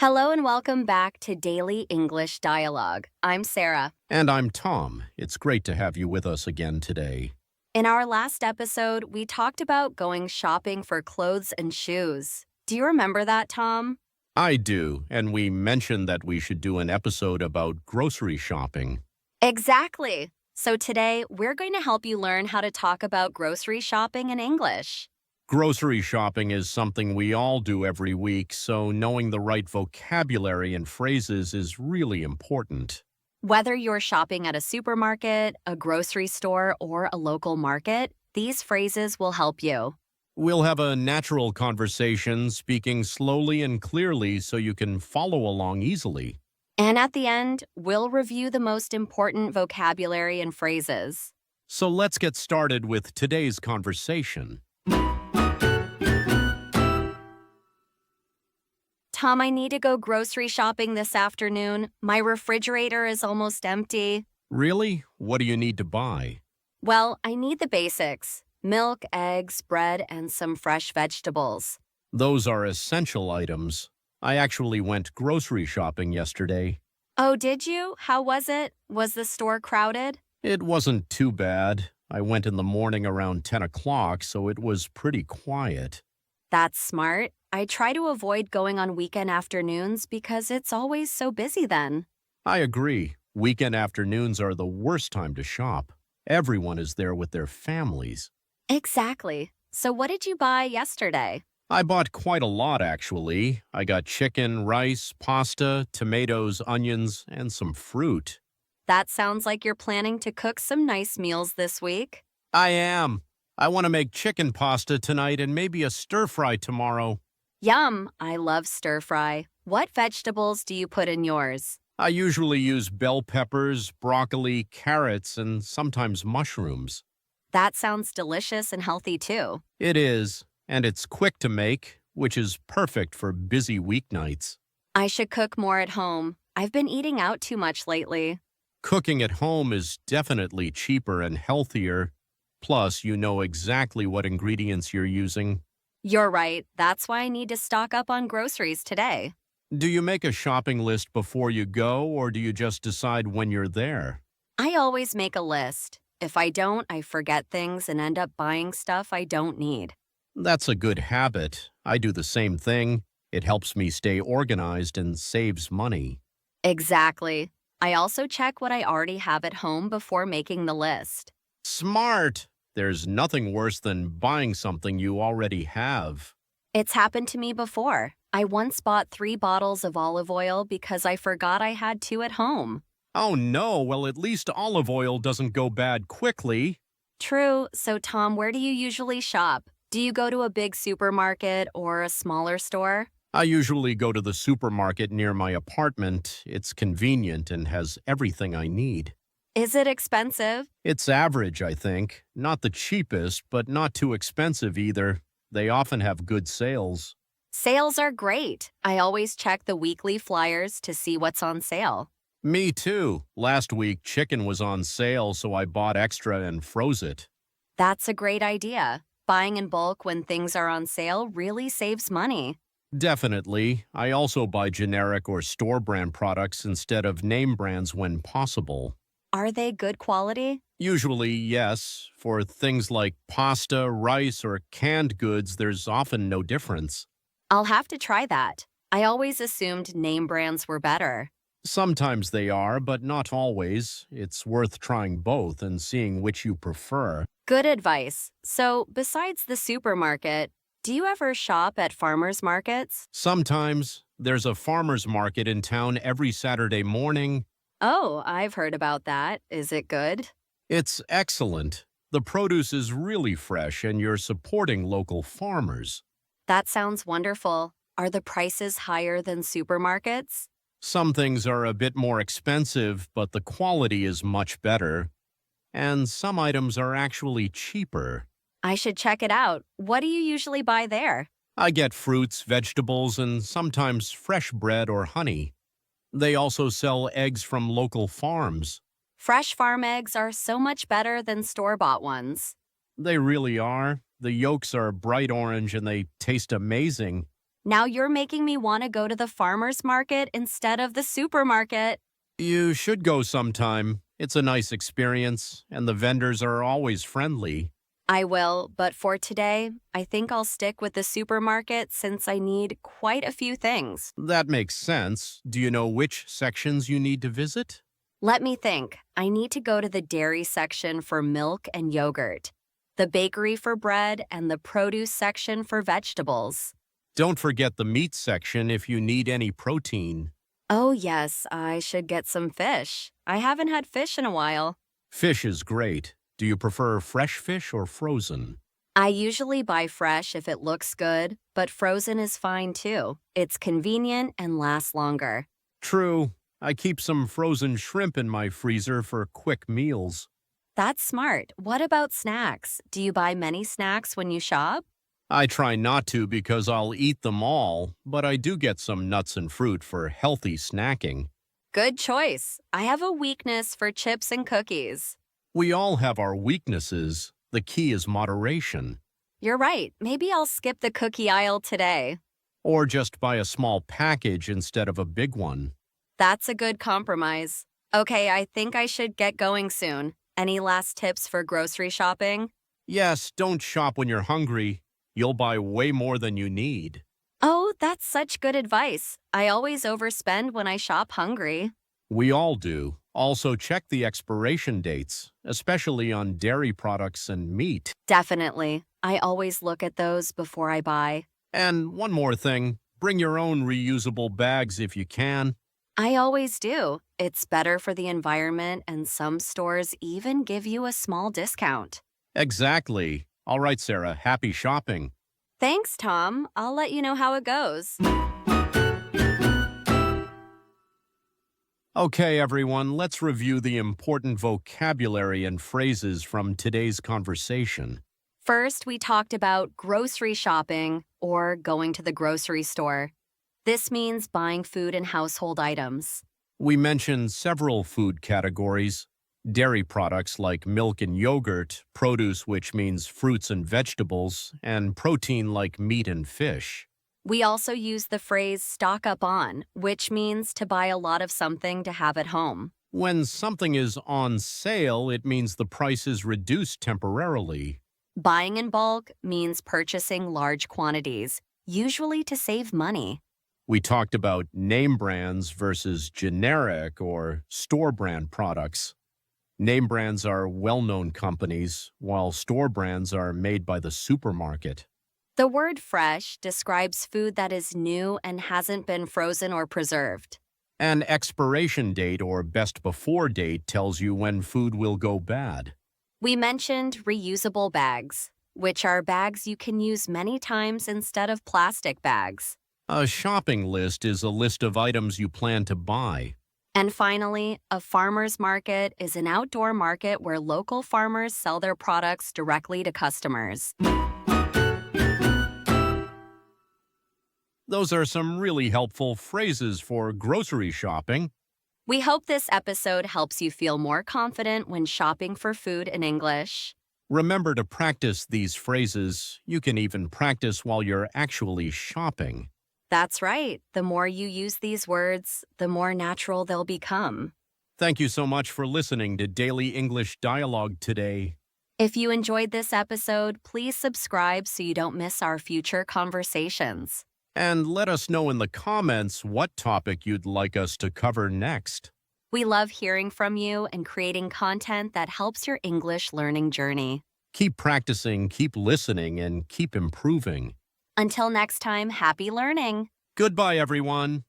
Hello and welcome back to Daily English Dialogue. I'm Sarah. And I'm Tom. It's great to have you with us again today. In our last episode, we talked about going shopping for clothes and shoes. Do you remember that, Tom? I do, and we mentioned that we should do an episode about grocery shopping. Exactly. So today, we're going to help you learn how to talk about grocery shopping in English. Grocery shopping is something we all do every week, so knowing the right vocabulary and phrases is really important. Whether you're shopping at a supermarket, a grocery store, or a local market, these phrases will help you. We'll have a natural conversation, speaking slowly and clearly so you can follow along easily. And at the end, we'll review the most important vocabulary and phrases. So let's get started with today's conversation. Tom, I need to go grocery shopping this afternoon. My refrigerator is almost empty. Really? What do you need to buy? Well, I need the basics: milk, eggs, bread, and some fresh vegetables. Those are essential items. I actually went grocery shopping yesterday. Oh, did you? How was it? Was the store crowded? It wasn't too bad. I went in the morning around 10 o'clock, so it was pretty quiet. That's smart. I try to avoid going on weekend afternoons because it's always so busy then. I agree. Weekend afternoons are the worst time to shop. Everyone is there with their families. Exactly. So what did you buy yesterday? I bought quite a lot, actually. I got chicken, rice, pasta, tomatoes, onions, and some fruit. That sounds like you're planning to cook some nice meals this week. I am. I want to make chicken pasta tonight and maybe a stir-fry tomorrow. Yum! I love stir fry. What vegetables do you put in yours? I usually use bell peppers, broccoli, carrots, and sometimes mushrooms. That sounds delicious and healthy too. It is, and it's quick to make, which is perfect for busy weeknights. I should cook more at home. I've been eating out too much lately. Cooking at home is definitely cheaper and healthier. Plus, you know exactly what ingredients you're using. You're right. That's why I need to stock up on groceries today. Do you make a shopping list before you go, or do you just decide when you're there? I always make a list. If I don't, I forget things and end up buying stuff I don't need. That's a good habit. I do the same thing. It helps me stay organized and saves money. Exactly. I also check what I already have at home before making the list. Smart! There's nothing worse than buying something you already have. It's happened to me before. I once bought 3 bottles of olive oil because I forgot I had 2 at home. Oh no, well at least olive oil doesn't go bad quickly. True. So, Tom, where do you usually shop? Do you go to a big supermarket or a smaller store? I usually go to the supermarket near my apartment. It's convenient and has everything I need. Is it expensive? It's average, I think. Not the cheapest, but not too expensive either. They often have good sales. Sales are great. I always check the weekly flyers to see what's on sale. Me too. Last week, chicken was on sale, so I bought extra and froze it. That's a great idea. Buying in bulk when things are on sale really saves money. Definitely. I also buy generic or store brand products instead of name brands when possible. Are they good quality? Usually, yes. For things like pasta, rice, or canned goods, there's often no difference. I'll have to try that. I always assumed name brands were better. Sometimes they are, but not always. It's worth trying both and seeing which you prefer. Good advice. So, besides the supermarket, do you ever shop at farmers markets? Sometimes there's a farmer's market in town every Saturday morning. Oh, I've heard about that. Is it good? It's excellent. The produce is really fresh and you're supporting local farmers. That sounds wonderful. Are the prices higher than supermarkets? Some things are a bit more expensive, but the quality is much better. And some items are actually cheaper. I should check it out. What do you usually buy there? I get fruits, vegetables, and sometimes fresh bread or honey. They also sell eggs from local farms. Fresh farm eggs are so much better than store-bought ones. They really are. The yolks are bright orange and they taste amazing. Now you're making me want to go to the farmer's market instead of the supermarket. You should go sometime. It's a nice experience, and the vendors are always friendly. I will, but for today, I think I'll stick with the supermarket since I need quite a few things. That makes sense. Do you know which sections you need to visit? Let me think. I need to go to the dairy section for milk and yogurt, the bakery for bread, and the produce section for vegetables. Don't forget the meat section if you need any protein. Oh, yes, I should get some fish. I haven't had fish in a while. Fish is great. Do you prefer fresh fish or frozen? I usually buy fresh if it looks good, but frozen is fine too. It's convenient and lasts longer. True. I keep some frozen shrimp in my freezer for quick meals. That's smart. What about snacks? Do you buy many snacks when you shop? I try not to because I'll eat them all, but I do get some nuts and fruit for healthy snacking. Good choice. I have a weakness for chips and cookies. We all have our weaknesses. The key is moderation. You're right. Maybe I'll skip the cookie aisle today. Or just buy a small package instead of a big one. That's a good compromise. Okay, I think I should get going soon. Any last tips for grocery shopping? Yes, don't shop when you're hungry. You'll buy way more than you need. Oh, that's such good advice. I always overspend when I shop hungry. We all do. Also, check the expiration dates, especially on dairy products and meat. Definitely. I always look at those before I buy. And one more thing, bring your own reusable bags if you can. I always do. It's better for the environment, and some stores even give you a small discount. Exactly. All right, Sarah, happy shopping. Thanks, Tom. I'll let you know how it goes. Okay, everyone, let's review the important vocabulary and phrases from today's conversation. First, we talked about grocery shopping or going to the grocery store. This means buying food and household items. We mentioned several food categories: dairy products like milk and yogurt, produce, which means fruits and vegetables, and protein like meat and fish. We also use the phrase stock up on, which means to buy a lot of something to have at home. When something is on sale, it means the price is reduced temporarily. Buying in bulk means purchasing large quantities, usually to save money. We talked about name brands versus generic or store brand products. Name brands are well-known companies, while store brands are made by the supermarket. The word fresh describes food that is new and hasn't been frozen or preserved. An expiration date or best before date tells you when food will go bad. We mentioned reusable bags, which are bags you can use many times instead of plastic bags. A shopping list is a list of items you plan to buy. And finally, a farmer's market is an outdoor market where local farmers sell their products directly to customers. Those are some really helpful phrases for grocery shopping. We hope this episode helps you feel more confident when shopping for food in English. Remember to practice these phrases. You can even practice while you're actually shopping. That's right. The more you use these words, the more natural they'll become. Thank you so much for listening to Daily English Dialogue today. If you enjoyed this episode, please subscribe so you don't miss our future conversations. And let us know in the comments what topic you'd like us to cover next. We love hearing from you and creating content that helps your English learning journey. Keep practicing, keep listening, and keep improving. Until next time, happy learning! Goodbye, everyone.